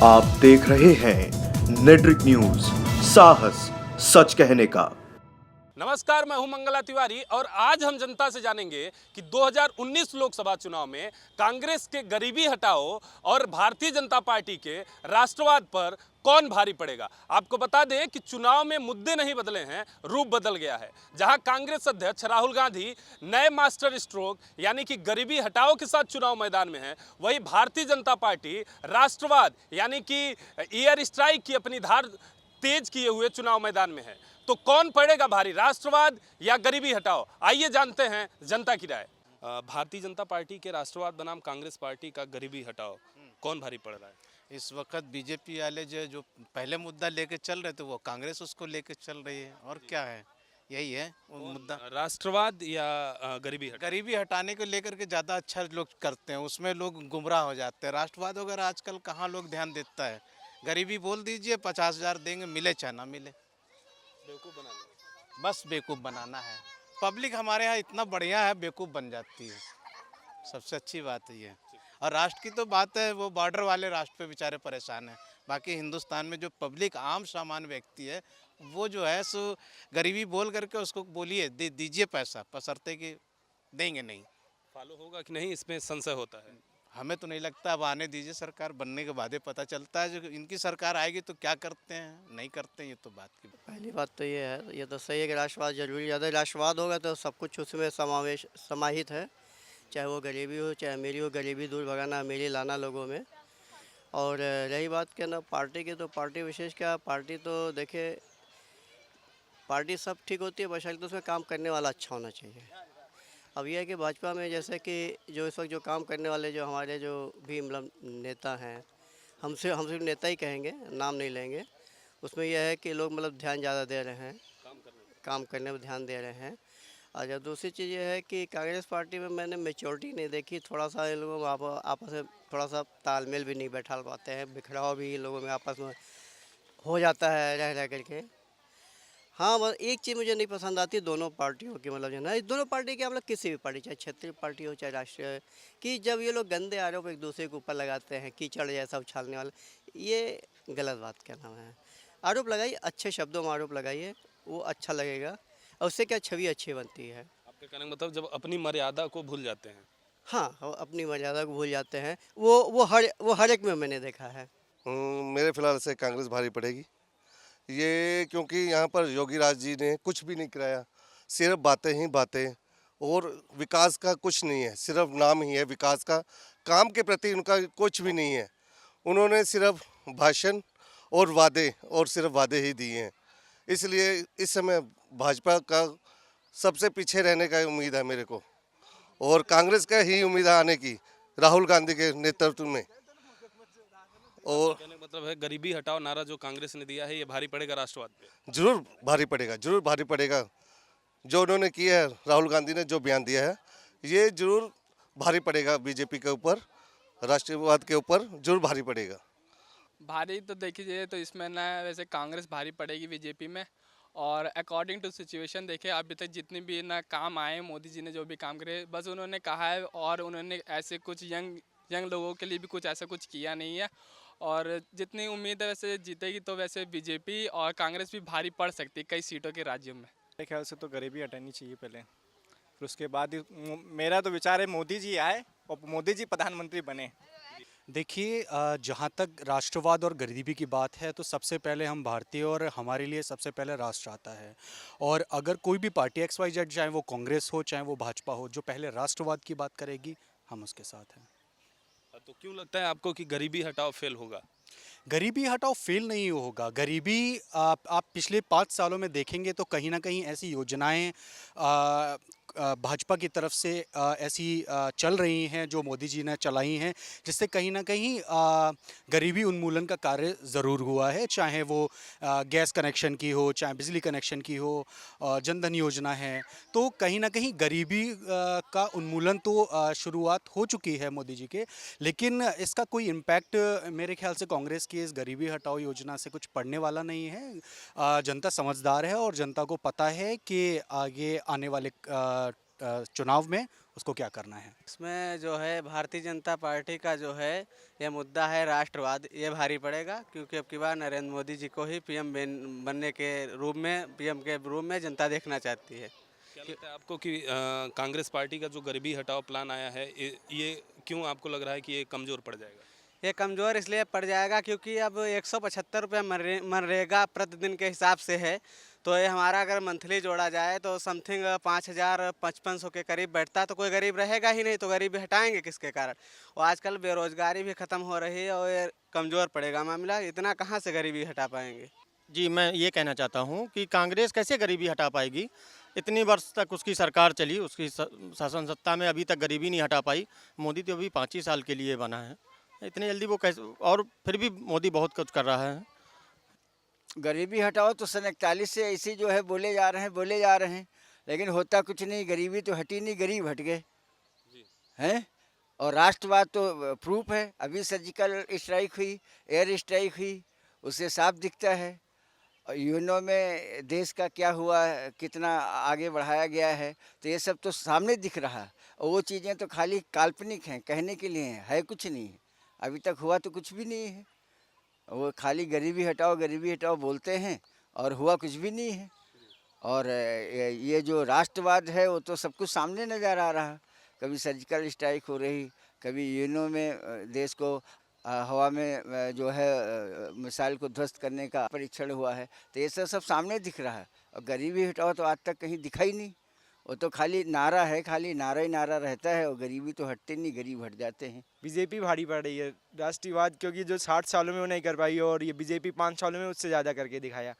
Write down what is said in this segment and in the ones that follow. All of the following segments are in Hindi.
आप देख रहे हैं नेट्रिक न्यूज, साहस सच कहने का। नमस्कार, मैं हूं मंगला तिवारी और आज हम जनता से जानेंगे कि 2019 लोकसभा चुनाव में कांग्रेस के गरीबी हटाओ और भारतीय जनता पार्टी के राष्ट्रवाद पर कौन भारी पड़ेगा। आपको बता दें कि चुनाव में मुद्दे नहीं बदले हैं, रूप बदल गया है। जहां कांग्रेस अध्यक्ष राहुल गांधी नए मास्टर स्ट्रोक यानी कि गरीबी हटाओ के साथ चुनाव मैदान में है, वहीं भारतीय जनता पार्टी राष्ट्रवाद यानी कि एयर स्ट्राइक की अपनी धार तेज किए हुए चुनाव मैदान में है। तो कौन पड़ेगा भारी, राष्ट्रवाद या गरीबी हटाओ? आइए जानते हैं जनता की राय। भारतीय जनता पार्टी के राष्ट्रवाद बनाम कांग्रेस पार्टी का गरीबी हटाओ, कौन भारी पड़ रहा है? इस वक्त बीजेपी वाले जो पहले मुद्दा लेके चल रहे थे वो कांग्रेस उसको लेके चल रही है। और क्या है, यही है वो मुद्दा। राष्ट्रवाद या गरीबी हटाओ? गरीबी हटाने को लेकर के ज़्यादा अच्छा लोग करते हैं, उसमें लोग गुमराह हो जाते हैं। राष्ट्रवाद वगैरह आजकल कहाँ लोग ध्यान देता है। गरीबी बोल दीजिए, 50,000 देंगे, मिले चाहे ना मिले, बेवकूफ बना लो। बस बेवकूफ़ बनाना है। पब्लिक हमारे यहाँ इतना बढ़िया है, बेवकूफ़ बन जाती है। सबसे अच्छी बात है ये। और राष्ट्र की तो बात है, वो बॉर्डर वाले राष्ट्र पे बेचारे परेशान हैं। बाकी हिंदुस्तान में जो पब्लिक आम सामान्य व्यक्ति है, वो जो है सो गरीबी बोल करके उसको बोलिए दीजिए पैसा, बशर्ते कि देंगे नहीं। फॉलो होगा कि नहीं, इसमें संशय होता है। हमें तो नहीं लगता, अब आने दीजिए, सरकार बनने के बाद ही पता चलता है। जो इनकी सरकार आएगी तो क्या करते हैं नहीं करते हैं, ये तो बात की। पहली बात तो ये है, ये तो सही है कि राष्ट्रवाद जरूरी है। अगर राष्ट्रवाद होगा तो सब कुछ उसमें समाहित है, चाहे वो गरीबी हो चाहे अमीरी हो। गरीबी दूर भगाना, अमीरी लाना लोगों में। और रही बात क्या ना पार्टी की, तो पार्टी विशेष क्या, पार्टी तो देखिए, पार्टी सब ठीक होती है, बशर्ते तो उसमें काम करने वाला अच्छा होना चाहिए। अब यह है कि भाजपा में जैसे कि जो इस वक्त जो काम करने वाले जो हमारे जो भी मतलब नेता हैं, हम सिर्फ नेता ही कहेंगे, नाम नहीं लेंगे। उसमें यह है कि लोग मतलब ध्यान ज़्यादा दे रहे हैं, काम करने में ध्यान दे रहे हैं। और जब दूसरी चीज़ ये है कि कांग्रेस पार्टी में मैंने मेच्योरिटी नहीं देखी। थोड़ा सा इन लोगों में आपस में थोड़ा सा तालमेल भी नहीं बैठा पाते हैं, बिखराव भी इन लोगों में आपस में हो जाता है रह रह करके। हाँ, बस एक चीज़ मुझे नहीं पसंद आती दोनों पार्टियों की, मतलब जो है ना, इस दोनों पार्टी के, मतलब किसी भी पार्टी, चाहे क्षेत्रीय पार्टी हो चाहे राष्ट्रीय, कि जब ये लोग गंदे आरोप एक दूसरे के ऊपर लगाते हैं, कीचड़ जैसा उछालने वाले, ये गलत बात क्या नाम है। आरोप लगाइए, अच्छे शब्दों में आरोप लगाइए, वो अच्छा लगेगा और उससे क्या छवि अच्छी बनती है। आपके कहने का मतलब जब अपनी मर्यादा को भूल जाते हैं। हाँ, वो अपनी मर्यादा को भूल जाते हैं, वो हर एक में मैंने देखा है। मेरे फ़िलहाल से कांग्रेस भारी पड़ेगी ये, क्योंकि यहाँ पर योगी राज जी ने कुछ भी नहीं कराया, सिर्फ बातें ही बातें, और विकास का कुछ नहीं है, सिर्फ नाम ही है विकास का। काम के प्रति उनका कुछ भी नहीं है। उन्होंने सिर्फ भाषण और वादे, और सिर्फ वादे ही दिए हैं। इसलिए इस समय भाजपा का सबसे पीछे रहने का उम्मीद है मेरे को, और कांग्रेस का ही उम्मीद है आने की, राहुल गांधी के नेतृत्व में। और कहने का मतलब है गरीबी हटाओ नारा जो कांग्रेस ने दिया है, ये भारी पड़ेगा राष्ट्रवाद पे। जरूर भारी पड़ेगा, जरूर भारी पड़ेगा। जो उन्होंने किया है, राहुल गांधी ने जो बयान दिया है, ये जरूर भारी पड़ेगा बीजेपी के ऊपर, राष्ट्रवाद के ऊपर जरूर भारी पड़ेगा। भारी तो देखी जाए तो इसमें ना वैसे कांग्रेस भारी पड़ेगी बीजेपी में। और अकॉर्डिंग टू सिचुएशन देखे, अभी तक जितने भी ना काम आए, मोदी जी ने जो भी काम करे बस उन्होंने कहा है, और उन्होंने ऐसे कुछ यंग लोगों के लिए भी कुछ ऐसा कुछ किया नहीं है। और जितनी उम्मीद है वैसे जीतेगी, तो वैसे बीजेपी और कांग्रेस भी भारी पड़ सकती है कई सीटों के राज्यों में। मेरे ख्याल से तो गरीबी हटानी चाहिए पहले, फिर उसके बाद ही मेरा तो विचार है मोदी जी आए और मोदी जी प्रधानमंत्री बने। देखिए, जहाँ तक राष्ट्रवाद और गरीबी की बात है, तो सबसे पहले हम भारतीय, और हमारे लिए सबसे पहले राष्ट्र आता है। और अगर कोई भी पार्टी XYZ, चाहे वो कांग्रेस हो चाहे वो भाजपा हो, जो पहले राष्ट्रवाद की बात करेगी, हम उसके साथ हैं। तो क्यों लगता है आपको कि गरीबी हटाओ फेल होगा? गरीबी हटाओ फेल नहीं होगा। गरीबी आप पिछले 5 सालों में देखेंगे तो कहीं ना कहीं ऐसी योजनाएं भाजपा की तरफ से ऐसी चल रही हैं जो मोदी जी ने चलाई हैं, जिससे कहीं ना कहीं गरीबी उन्मूलन का कार्य ज़रूर हुआ है। चाहे वो गैस कनेक्शन की हो, चाहे बिजली कनेक्शन की हो, जनधन योजना है, तो कहीं ना कहीं गरीबी का उन्मूलन तो शुरुआत हो चुकी है मोदी जी के। लेकिन इसका कोई इम्पैक्ट मेरे ख्याल से कांग्रेस की इस गरीबी हटाओ योजना से कुछ पड़ने वाला नहीं है। जनता समझदार है और जनता को पता है कि आगे आने वाले चुनाव में उसको क्या करना है? इसमें जो है भारतीय जनता पार्टी का जो है ये मुद्दा है राष्ट्रवाद, ये भारी पड़ेगा क्योंकि अब की बार नरेंद्र मोदी जी को ही पीएम बनने के रूप में, पीएम के रूप में जनता देखना चाहती है। क्या लगता है आपको कि कांग्रेस पार्टी का जो गरीबी हटाओ प्लान आया है ये क्यों आपको लग रहा है कि ये कमज़ोर पड़ जाएगा? ये कमज़ोर इसलिए पड़ जाएगा क्योंकि अब 175 रुपये मनरेगा प्रतिदिन के हिसाब से है, तो ये हमारा अगर मंथली जोड़ा जाए तो समथिंग 5,000-5,500 के करीब बैठता है, तो कोई गरीब रहेगा ही नहीं, तो गरीबी हटाएंगे किसके कारण? और आजकल बेरोजगारी भी ख़त्म हो रही है और ये कमज़ोर पड़ेगा मामला, इतना कहाँ से गरीबी हटा पाएंगे? जी, मैं ये कहना चाहता हूँ कि कांग्रेस कैसे गरीबी हटा पाएगी। इतनी वर्ष तक उसकी सरकार चली, उसकी शासन सत्ता में अभी तक गरीबी नहीं हटा पाई। मोदी तो अभी 5 ही साल के लिए बना है, इतनी जल्दी वो कैसे, और फिर भी मोदी बहुत कुछ कर रहा है। गरीबी हटाओ तो सन 41 से ऐसे जो है बोले जा रहे हैं, लेकिन होता कुछ नहीं। गरीबी तो हटी नहीं, गरीब हट गए हैं। और राष्ट्रवाद तो प्रूफ है, अभी सर्जिकल स्ट्राइक हुई, एयर स्ट्राइक हुई, उससे साफ दिखता है। यूएनओ में देश का क्या हुआ, कितना आगे बढ़ाया गया है, तो ये सब तो सामने दिख रहा है। और वो चीज़ें तो खाली काल्पनिक हैं, कहने के लिए हैं, है कुछ नहीं है। अभी तक हुआ तो कुछ भी नहीं है। वो खाली गरीबी हटाओ बोलते हैं और हुआ कुछ भी नहीं है। और ये जो राष्ट्रवाद है वो तो सब कुछ सामने नज़र आ रहा। कभी सर्जिकल स्ट्राइक हो रही, कभी यूएनओ में देश को हवा में जो है मिसाइल को ध्वस्त करने का परीक्षण हुआ है, तो ये सब सामने दिख रहा है। और गरीबी हटाओ तो आज तक कहीं दिखा ही नहीं, वो तो खाली नारा है, खाली नारा ही नारा रहता है और गरीबी तो हटते नहीं, गरीब हट जाते हैं। बीजेपी भारी पड़ रही है राष्ट्रवाद, क्योंकि जो 60 सालों में वो नहीं कर पाई और ये बीजेपी 5 सालों में उससे ज़्यादा करके दिखाया।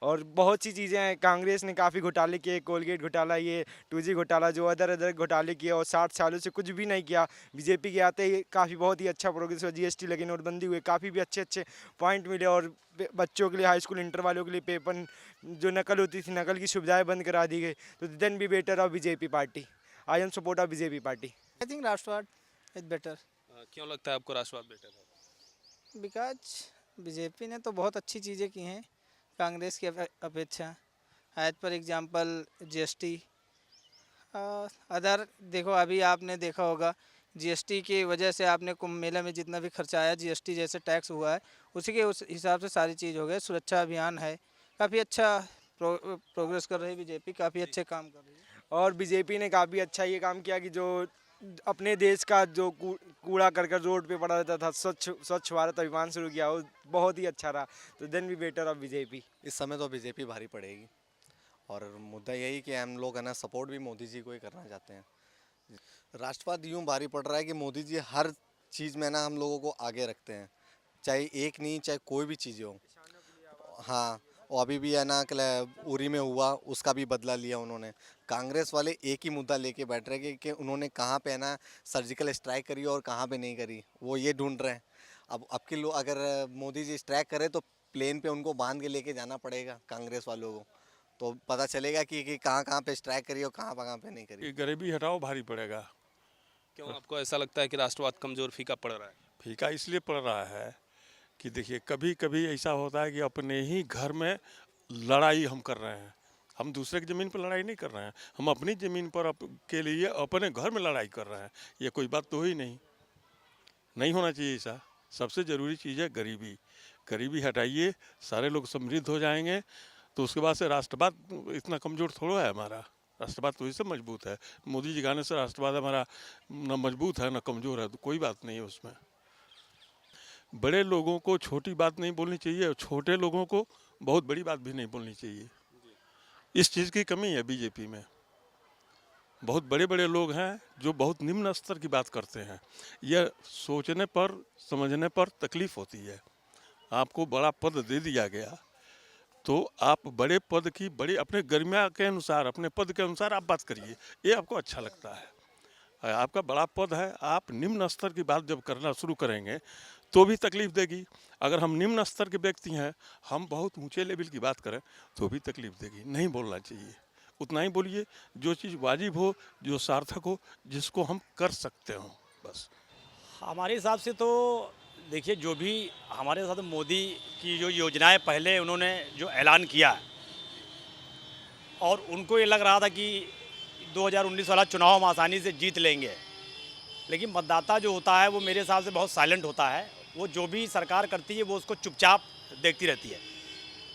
और बहुत सी चीज़ें हैं, कांग्रेस ने काफ़ी घोटाले किए, कोलगेट घोटाला, ये 2G घोटाला, जो अदर घोटाले किए, और 60 सालों से कुछ भी नहीं किया। बीजेपी के आते ही काफ़ी बहुत ही अच्छा प्रोग्रेस हुआ, GST लगी, नोटबंदी हुई, काफ़ी भी अच्छे पॉइंट मिले। और बच्चों के लिए, हाई स्कूल इंटर वालों के लिए पेपर जो नकल होती थी, नकल की सुविधाएँ बंद करा दी गई। तो then be better off BJP party, I am support of BJP party. I think राष्ट्रवाद इज बेटर। क्यों लगता है आपको राष्ट्रवाद बेटर है? बिकॉज बीजेपी ने तो बहुत अच्छी चीज़ें की हैं कांग्रेस की अपेक्षा। As per example GST, other देखो, अभी आपने देखा होगा GST की वजह से आपने कुंभ मेला में जितना भी खर्चा आया, GST जैसे टैक्स हुआ है, उसी के उस हिसाब से सारी चीज़ हो गई। सुरक्षा अभियान है, काफ़ी अच्छा प्रोग्रेस कर रही है बीजेपी, काफ़ी अच्छे काम कर रही है। और बीजेपी ने काफ़ी अच्छा ये काम किया कि जो अपने देश का जो कूड़ा करकट रोड पे पड़ा रहता था, स्वच्छ भारत अभियान शुरू किया, वो बहुत ही अच्छा रहा। तो then be better off BJP. इस समय तो बीजेपी भारी पड़ेगी, और मुद्दा यही कि हम लोग है ना सपोर्ट भी मोदी जी को ही करना चाहते हैं। राष्ट्रवाद यूँ भारी पड़ रहा है कि मोदी जी हर चीज़ में ना हम लोगों को आगे रखते हैं, चाहे एक नहीं, चाहे कोई भी चीज़ें हो। हाँ, और अभी भी है ना उरी में हुआ, उसका भी बदला लिया उन्होंने। कांग्रेस वाले एक ही मुद्दा लेके बैठ रहे कि उन्होंने कहाँ पे ना सर्जिकल स्ट्राइक करी और कहाँ पे नहीं करी, वो ये ढूंढ रहे हैं। अब के लोग, अगर मोदी जी स्ट्राइक करे तो प्लेन पे उनको बांध के लेके जाना पड़ेगा कांग्रेस वालों को, तो पता चलेगा कि कहाँ पे स्ट्राइक करी और कहाँ पे नहीं करी। गरीबी हटाओ भारी पड़ेगा। क्यों आपको ऐसा लगता है कि राष्ट्रवाद कमज़ोर फीका पड़ रहा है? फीका इसलिए पड़ रहा है कि देखिए, कभी कभी ऐसा होता है कि अपने ही घर में लड़ाई हम कर रहे हैं। हम दूसरे की ज़मीन पर लड़ाई नहीं कर रहे हैं, हम अपनी ज़मीन पर के लिए अपने घर में लड़ाई कर रहे हैं। ये कोई बात तो ही नहीं होना चाहिए ऐसा। सबसे ज़रूरी चीज़ है गरीबी हटाइए, सारे लोग समृद्ध हो जाएंगे, तो उसके बाद से राष्ट्रवाद इतना कमज़ोर थोड़ा है हमारा। राष्ट्रवाद तो इससे मजबूत है। मोदी जी गाने से राष्ट्रवाद हमारा न मजबूत है न कमज़ोर है, तो कोई बात नहीं है उसमें। बड़े लोगों को छोटी बात नहीं बोलनी चाहिए और छोटे लोगों को बहुत बड़ी बात भी नहीं बोलनी चाहिए। इस चीज़ की कमी है बीजेपी में। बहुत बड़े लोग हैं जो बहुत निम्न स्तर की बात करते हैं। यह सोचने पर, समझने पर तकलीफ़ होती है। आपको बड़ा पद दे दिया गया तो आप बड़े पद की अपने गरिमा के अनुसार, अपने पद के अनुसार आप बात करिए, ये आपको अच्छा लगता है। आपका बड़ा पद है, आप निम्न स्तर की बात जब करना शुरू करेंगे तो भी तकलीफ़ देगी। अगर हम निम्न स्तर के व्यक्ति हैं, हम बहुत ऊंचे लेवल की बात करें तो भी तकलीफ़ देगी। नहीं बोलना चाहिए, उतना ही बोलिए जो चीज़ वाजिब हो, जो सार्थक हो, जिसको हम कर सकते हो, बस। हमारे हिसाब से तो देखिए, जो भी हमारे साथ मोदी की जो योजनाएं पहले उन्होंने जो ऐलान किया और उनको ये लग रहा था कि 2019 वाला चुनाव हम आसानी से जीत लेंगे, लेकिन मतदाता जो होता है वो मेरे हिसाब से बहुत साइलेंट होता है। वो जो भी सरकार करती है वो उसको चुपचाप देखती रहती है।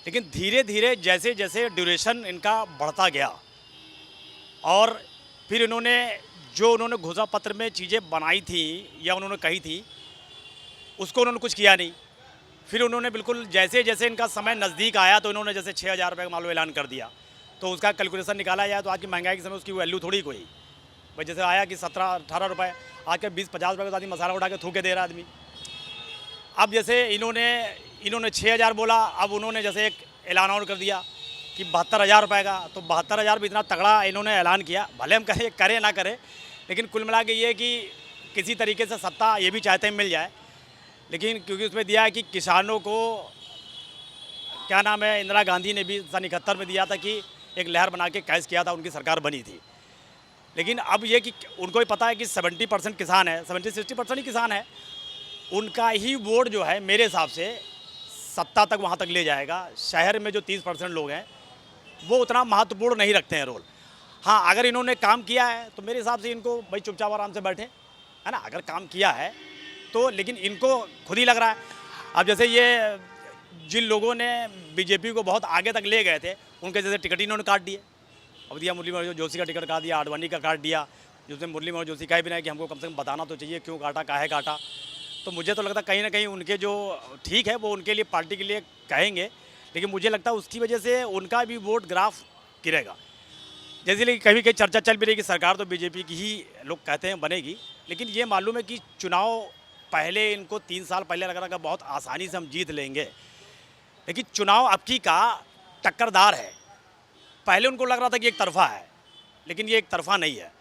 लेकिन धीरे धीरे जैसे जैसे ड्यूरेशन इनका बढ़ता गया और फिर उन्होंने घोषणा पत्र में चीज़ें बनाई थी या उन्होंने कही थी, उसको उन्होंने कुछ किया नहीं। फिर उन्होंने बिल्कुल जैसे जैसे इनका समय नज़दीक आया तो इन्होंने जैसे 6,000 रुपये का मान लो ऐलान कर दिया, तो उसका कैलकुलेशन निकाला जाए तो आज की महंगाई के समय उसकी वैल्यू थोड़ी कोई। भाई जैसे आया कि 17-18 रुपये, आज के 20-50 रुपये के आदमी मसाला उठा के थूके दे रहा आदमी। अब जैसे इन्होंने 6,000 बोला, अब उन्होंने जैसे एक ऐलान और कर दिया कि 72,000 रुपये का, तो 72,000 भी इतना तगड़ा इन्होंने ऐलान किया। भले हम करें ना करें, लेकिन कुल मिला के ये कि किसी तरीके से सत्ता ये भी चाहते हैं मिल जाए, लेकिन क्योंकि उसमें दिया है कि किसानों को क्या नाम है, इंदिरा गांधी ने भी सन 71 में दिया था कि एक लहर बना के कैश किया था, उनकी सरकार बनी थी। लेकिन अब ये कि उनको भी पता है कि 70% किसान है, 70-60% ही किसान है, उनका ही वोट जो है मेरे हिसाब से सत्ता तक वहाँ तक ले जाएगा। शहर में जो 30% लोग हैं वो उतना महत्वपूर्ण नहीं रखते हैं रोल। हाँ, अगर इन्होंने काम किया है तो मेरे हिसाब से इनको भाई चुपचाप आराम से बैठे, है ना। अगर काम किया है तो, लेकिन इनको खुद ही लग रहा है। अब जैसे ये जिन लोगों ने बीजेपी को बहुत आगे तक ले गए थे, उनके जैसे टिकट ही इन्होंने काट दिए। अब दिया मुरली मनोहर जोशी का टिकट काट दिया, आडवाणी का काट दिया, जिसमें मुरली मनोहर जोशी का ही बिना कि हमको कम से कम बताना तो चाहिए क्यों काटा, काहे काटा। तो मुझे तो लगता है कहीं ना कहीं उनके जो ठीक है वो उनके लिए पार्टी के लिए कहेंगे, लेकिन मुझे लगता है उसकी वजह से उनका भी वोट ग्राफ गिरेगा। जैसे कि कभी कहीं चर्चा चल भी रही कि सरकार तो बीजेपी की ही लोग कहते हैं बनेगी, लेकिन ये मालूम है कि चुनाव पहले इनको 3 साल पहले लग रहा था बहुत आसानी से हम जीत लेंगे, लेकिन चुनाव अब की का टक्करदार है। पहले उनको लग रहा था कि एक तरफा है, लेकिन ये एक तरफा नहीं है।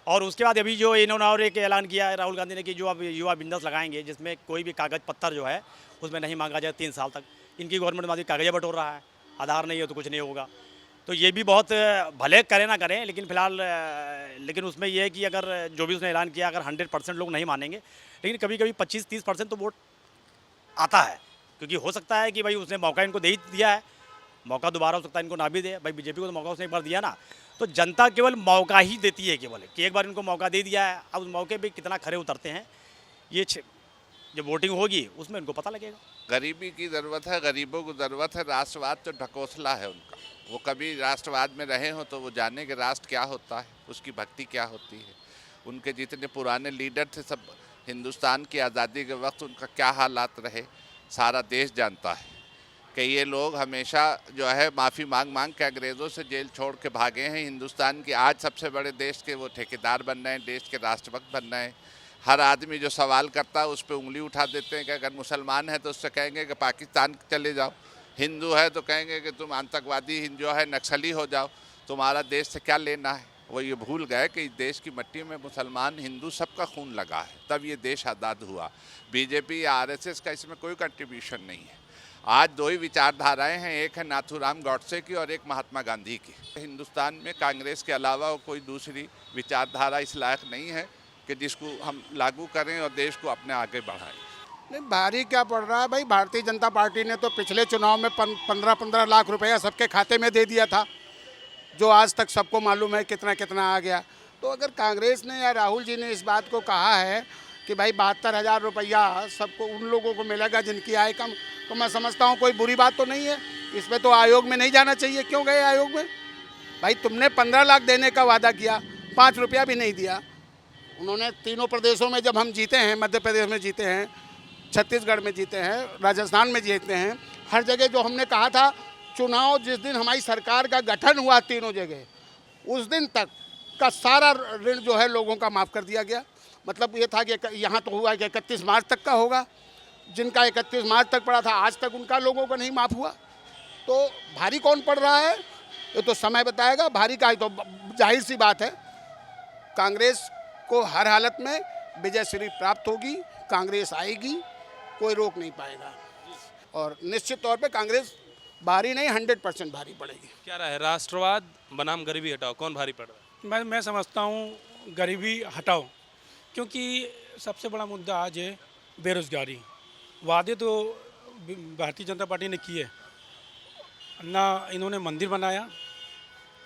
और उसके बाद अभी जो इन्होंने और एक ऐलान किया है राहुल गांधी ने कि जो अब युवा बिजनेस लगाएंगे, जिसमें कोई भी कागज़ पत्थर जो है उसमें नहीं मांगा जाए 3 साल तक। इनकी गवर्नमेंट में कागज़ें बटोर रहा है, आधार नहीं है तो कुछ नहीं होगा। तो ये भी बहुत भले करें ना करें, लेकिन फिलहाल लेकिन उसमें ये है कि अगर जो भी उसने ऐलान किया अगर 100% लोग नहीं मानेंगे, लेकिन कभी कभी 25-30% तो वोट आता है, क्योंकि हो सकता है कि भाई उसने मौका इनको दे ही दिया है, मौका दोबारा हो सकता है इनको ना भी दे। भाई बीजेपी को तो मौका उसने एक बार दिया ना, तो जनता केवल मौका ही देती है केवल, कि एक बार इनको मौका दे दिया है, अब उस मौके पे कितना खरे उतरते हैं ये जब वोटिंग होगी उसमें इनको पता लगेगा। गरीबी की ज़रूरत है, गरीबों को ज़रूरत है। राष्ट्रवाद तो ढकोसला है उनका। वो कभी राष्ट्रवाद में रहे हो तो वो जाने कि राष्ट्र क्या होता है, उसकी भक्ति क्या होती है। उनके जितने पुराने लीडर थे सब हिंदुस्तान की आज़ादी के वक्त उनका क्या हालात रहे सारा देश जानता है। कि ये लोग हमेशा जो है माफ़ी मांग के अंग्रेज़ों से जेल छोड़ के भागे हैं। हिंदुस्तान की आज सबसे बड़े देश के वो ठेकेदार बन रहे हैं, देश के राष्ट्रभक्त बन रहे हैं। हर आदमी जो सवाल करता है उस पर उंगली उठा देते हैं कि अगर मुसलमान है तो उससे कहेंगे कि पाकिस्तान चले जाओ, हिंदू है तो कहेंगे कि तुम आतंकवादी जो है नक्सली हो जाओ, तुम्हारा देश से क्या लेना है। वो ये भूल गए कि इस देश की मिट्टी में मुसलमान हिंदू सबका खून लगा है, तब ये देश आज़ाद हुआ। बीजेपी या आरएसएस का इसमें कोई कंट्रीब्यूशन नहीं है। आज 2 ही विचारधाराएं हैं, एक है नाथूराम गॉडसे की और एक महात्मा गांधी की। हिंदुस्तान में कांग्रेस के अलावा कोई दूसरी विचारधारा इस लायक नहीं है कि जिसको हम लागू करें और देश को अपने आगे बढ़ाएं। नहीं, भारी क्या पड़ रहा है भाई। भारतीय जनता पार्टी ने तो पिछले चुनाव में 15-15 लाख रुपया सबके खाते में दे दिया था, जो आज तक सबको मालूम है कितना कितना आ गया। तो अगर कांग्रेस ने या राहुल जी ने इस बात को कहा है कि भाई 72,000 रुपया सबको उन लोगों को मिलेगा जिनकी आय कम, तो मैं समझता हूँ कोई बुरी बात तो नहीं है। इसमें तो आयोग में नहीं जाना चाहिए। क्यों गए आयोग में? भाई तुमने 15 लाख देने का वादा किया, 5 रुपया भी नहीं दिया। उन्होंने तीनों प्रदेशों में जब हम जीते हैं, मध्य प्रदेश में जीते हैं, छत्तीसगढ़ में जीते हैं, राजस्थान में जीते हैं, हर जगह जो हमने कहा था चुनाव जिस दिन हमारी सरकार का गठन हुआ तीनों जगह, उस दिन तक का सारा ऋण जो है लोगों का माफ़ कर दिया गया। मतलब ये था कि यहाँ तो हुआ कि 31 मार्च तक का होगा, जिनका 31 मार्च तक पड़ा था आज तक उनका लोगों को नहीं माफ़ हुआ। तो भारी कौन पड़ रहा है ये तो समय बताएगा। भारी का तो जाहिर सी बात है कांग्रेस को हर हालत में विजय श्री प्राप्त होगी, कांग्रेस आएगी, कोई रोक नहीं पाएगा। और निश्चित तौर पे कांग्रेस भारी नहीं 100% भारी पड़ेगी। क्या रहा है राष्ट्रवाद बनाम गरीबी हटाओ, कौन भारी पड़ रहा है? मैं समझता हूँ गरीबी हटाओ, क्योंकि सबसे बड़ा मुद्दा आज है बेरोज़गारी। वादे तो भारतीय जनता पार्टी ने किए, ना इन्होंने मंदिर बनाया,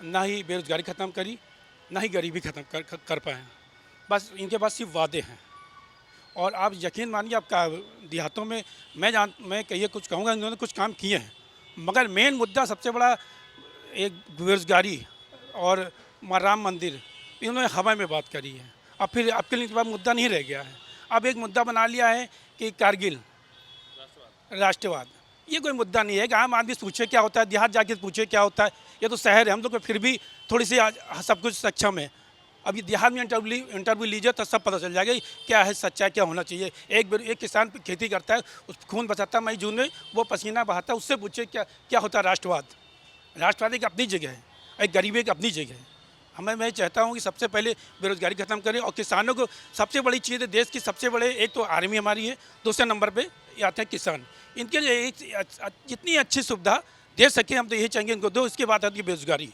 ना ही बेरोज़गारी ख़त्म करी, ना ही गरीबी खत्म कर पाए। बस इनके पास सिर्फ वादे हैं। और आप यकीन मानिए, आपका देहातों में मैं कहिए कुछ कहूँगा, इन्होंने कुछ काम किए हैं, मगर मेन मुद्दा सबसे बड़ा एक बेरोजगारी और राम मंदिर, इन्होंने हवा में बात करी है। अब फिर आपके लिए इनके पास मुद्दा नहीं रह गया है। अब एक मुद्दा बना लिया है कि कारगिल राष्ट्रवाद। ये कोई मुद्दा नहीं है कि आम आदमी पूछे क्या होता है, देहात जाके पूछे क्या होता है। ये तो शहर है, हम लोग को फिर भी थोड़ी सी सब कुछ सक्षम है। अभी देहात में इंटरव्यू लीजिए तो सब पता चल जाएगा क्या है सच्चाई, क्या होना चाहिए। एक किसान खेती करता है, उस खून बचाता है मई जून में, वो पसीना बहाता है, उससे पूछे क्या होता है राष्ट्रवाद। राष्ट्रवाद एक अपनी जगह है, एक गरीबी एक अपनी जगह है। मैं चाहता हूँ कि सबसे पहले बेरोजगारी खत्म करें और किसानों को सबसे बड़ी चीज़ है देश की, सबसे बड़े एक तो आर्मी हमारी है, दूसरे नंबर पे आते हैं किसान। इनके लिए जितनी अच्छी सुविधा दे सके हम तो यही चाहेंगे इनको दो। इसके बाद आती है बेरोजगारी,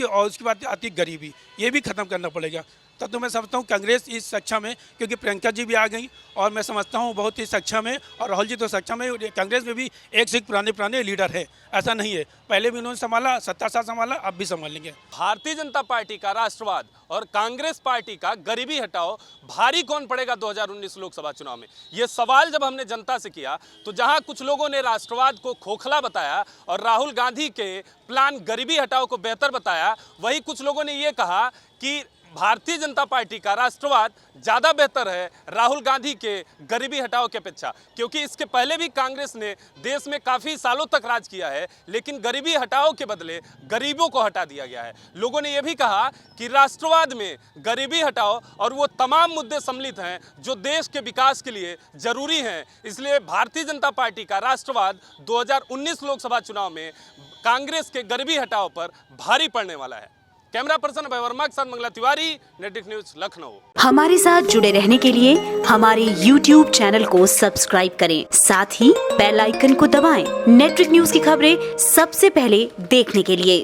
और उसके बाद आती है गरीबी, ये भी ख़त्म करना पड़ेगा। तब तो मैं समझता हूँ कांग्रेस इस सक्षम है, क्योंकि प्रियंका जी भी आ गई और मैं समझता हूँ बहुत ही सक्षम है, और राहुल जी तो सक्षम है। कांग्रेस में भी एक से एक पुराने लीडर है, ऐसा नहीं है। पहले भी उन्होंने संभाला, 70 साल संभाला, अब भी संभालेंगे। भारतीय जनता पार्टी का राष्ट्रवाद और कांग्रेस पार्टी का गरीबी हटाओ भारी कौन पड़ेगा 2019 लोकसभा चुनाव में? ये सवाल जब हमने जनता से किया तो जहां कुछ लोगों ने राष्ट्रवाद को खोखला बताया और राहुल गांधी के प्लान गरीबी हटाओ को बेहतर बताया, वहीं कुछ लोगों ने ये कहा कि भारतीय जनता पार्टी का राष्ट्रवाद ज़्यादा बेहतर है राहुल गांधी के गरीबी हटाओ की अपेक्षा। क्योंकि इसके पहले भी कांग्रेस ने देश में काफ़ी सालों तक राज किया है, लेकिन गरीबी हटाओ के बदले गरीबों को हटा दिया गया है। लोगों ने यह भी कहा कि राष्ट्रवाद में गरीबी हटाओ और वो तमाम मुद्दे सम्मिलित हैं जो देश के विकास के लिए ज़रूरी हैं। इसलिए भारतीय जनता पार्टी का राष्ट्रवाद 2019 लोकसभा चुनाव में कांग्रेस के गरीबी हटाओ पर भारी पड़ने वाला है। कैमरा पर्सन अभय वर्मा के साथ मंगला तिवारी, नेटवर्क न्यूज लखनऊ। हमारे साथ जुड़े रहने के लिए हमारे YouTube चैनल को सब्सक्राइब करें, साथ ही बेल आइकन को दबाएं। नेटवर्क न्यूज की खबरें सबसे पहले देखने के लिए।